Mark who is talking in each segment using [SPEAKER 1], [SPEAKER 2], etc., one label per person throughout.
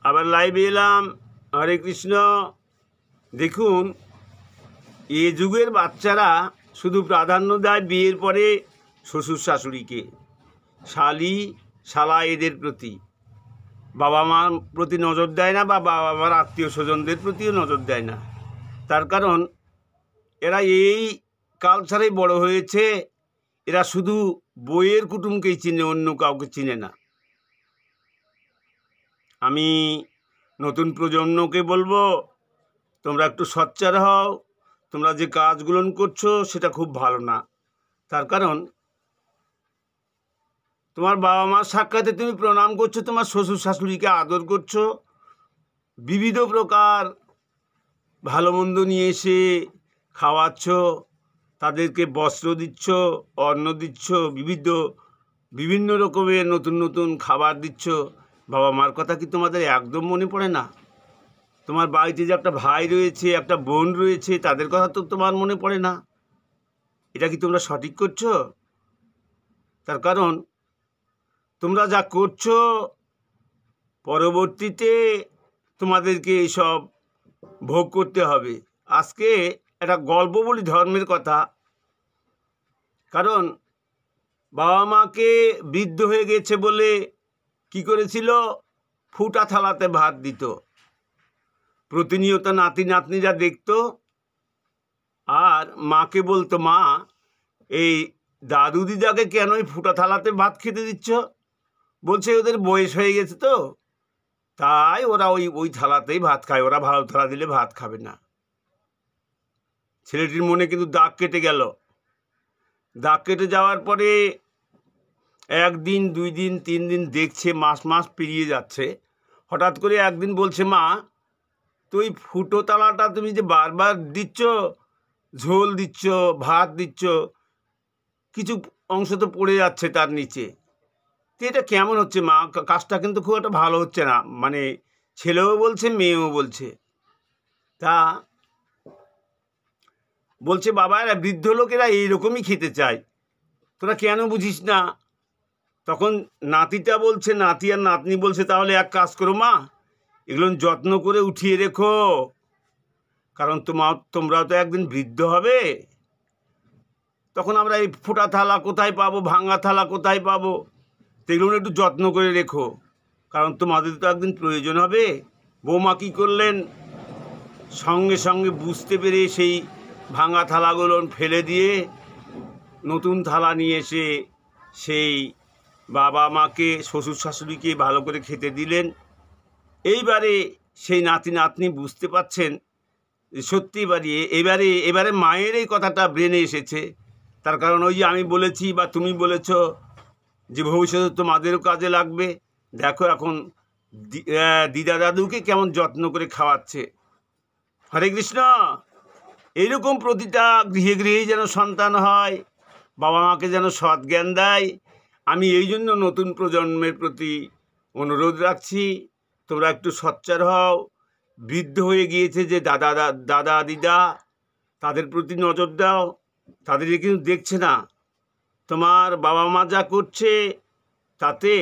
[SPEAKER 1] আবার লাইভে এলাম। হরে কৃষ্ণ। দেখুন, এ যুগের বাচ্চারা শুধু প্রাধান্য দেয় বিয়ের পরে শ্বশুর শাশুড়িকে, শালি শালা এদের প্রতি, বাবা মার প্রতি নজর দেয় না, বা বাবা মার আত্মীয় স্বজনদের প্রতিও নজর দেয় না। তার কারণ এরা এই কালচারে বড় হয়েছে। এরা শুধু বইয়ের কুটুমকেই চিনে, অন্য কাউকে চিনে না। আমি নতুন প্রজন্মকে বলবো, তোমরা একটু সোচ্চার হও। তোমরা যে কাজগুলো করছো সেটা খুব ভালো না। তার কারণ তোমার বাবা মার সাক্ষাতে তুমি প্রণাম করছো, তোমার শ্বশুর শাশুড়িকে আদর করছো, বিবিধ প্রকার ভালো মন্দ নিয়ে এসে খাওয়াচ্ছ, তাদেরকে বস্ত্র দিচ্ছ, অন্ন দিচ্ছ, বিভিন্ন রকমের নতুন নতুন খাবার দিচ্ছ। বাবা মার কথা কি তোমাদের একদম মনে পড়ে না? তোমার বাড়িতে যে একটা ভাই রয়েছে, একটা বোন রয়েছে, তাদের কথা তো তোমার মনে পড়ে না? এটা কি তোমরা সঠিক করছো? তার কারণ তোমরা যা করছো, পরবর্তীতে তোমাদেরকে এইসব ভোগ করতে হবে। আজকে একটা গল্প বলি ধর্মের কথা। কারণ বাবা মাকে বৃদ্ধ হয়ে গেছে বলে কি করেছিল, ফুটা থালাতে ভাত দিত। প্রতিনিয়ত নাতি নাতনিরা দেখতো, আর মাকে বলতো, মা এই দাদু দিদাকে কেন এই ফুটা থালাতে ভাত খেতে দিচ্ছ? বলছে ওদের বয়স হয়ে গেছে তো, তাই ওরা ওই থালাতেই ভাত খায়, ওরা ভালো থালা দিলে ভাত খাবে না। ছেলেটির মনে কিন্তু দাগ কেটে গেল। দাগ কেটে যাওয়ার পরে একদিন, 2 দিন, 3 দিন দেখছে, মাস মাস পেরিয়ে যাচ্ছে। হঠাৎ করে একদিন বলছে, মা তুই ফুটো তালাটা তুমি যে বারবার দিচ্ছ, ঝোল দিচ্ছ, ভাত দিচ্ছ, কিছু অংশ তো পড়ে যাচ্ছে তার নিচে, তো এটা কেমন হচ্ছে মা? কাজটা কিন্তু খুব একটা ভালো হচ্ছে না। মানে ছেলেও বলছে, মেয়েও বলছে। তা বলছে, বাবা এরা বৃদ্ধ লোকেরা এইরকমই খেতে চায়, তোরা কেন বুঝিস না? তখন নাতিটা বলছে, নাতি আর নাতনি বলছে, তাহলে এক কাজ করো মা, এগুলো যত্ন করে উঠিয়ে রেখো, কারণ তোমরাও তো একদিন বৃদ্ধ হবে। তখন আমরা এই ফোটা থালা কোথায় পাবো, ভাঙা থালা কোথায় পাবো? তো এগুলো একটু যত্ন করে রেখো, কারণ তোমাদের তো একদিন প্রয়োজন হবে। বৌমা কী করলেন, সঙ্গে সঙ্গে বুঝতে পেরে সেই ভাঙা থালাগুলো ফেলে দিয়ে নতুন থালা নিয়ে এসে সেই বাবা মাকে, শ্বশুর শাশুড়িকে ভালো করে খেতে দিলেন। এইবারে সেই নাতি নাতনি বুঝতে পাচ্ছেন সত্যি এবারে মায়ের এই কথাটা ব্রেনে এসেছে। তার কারণ ওই যে আমি বলেছি বা তুমি বলেছ যে ভবিষ্যতে তোমাদেরও কাজে লাগবে। দেখো এখন দিদা দাদুকে কেমন যত্ন করে খাওয়াচ্ছে। হরে কৃষ্ণ। এইরকম প্রতিটা গৃহে গৃহেই যেন সন্তান হয়, বাবা মাকে যেন সৎ জ্ঞান দেয়। আমি এই জন্য নতুন প্রজন্মের প্রতি অনুরোধ রাখছি, তোমরা একটু সোচ্চার হও। বৃদ্ধ হয়ে গিয়েছে যে দাদা দিদা, তাদের প্রতি নজর দাও। তাদের কিন্তু দেখছে না। তোমার বাবা মা যা করছে তাতে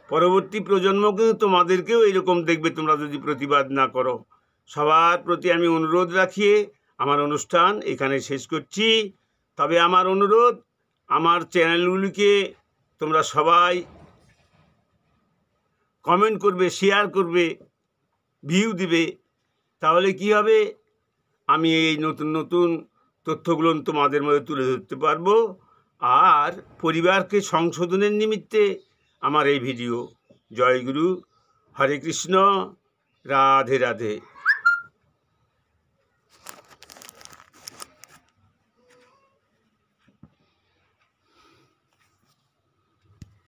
[SPEAKER 1] পরবর্তী প্রজন্ম কিন্তু তোমাদেরকেও এরকম দেখবে, তোমরা যদি প্রতিবাদ না করো। সবার প্রতি আমি অনুরোধ রাখিয়ে আমার অনুষ্ঠান এখানে শেষ করছি। তবে আমার অনুরোধ, আমার চ্যানেলগুলিকে তোমরা সবাই কমেন্ট করবে, শেয়ার করবে, ভিউ দিবে। তাহলে কি হবে, আমি এই নতুন নতুন তথ্যগুলো তোমাদের মধ্যে তুলে ধরতে পারবো। আর পরিবারকে সংশোধনের নিমিত্তে আমার এই ভিডিও। জয় গুরু। হরে কৃষ্ণ। রাধে রাধে।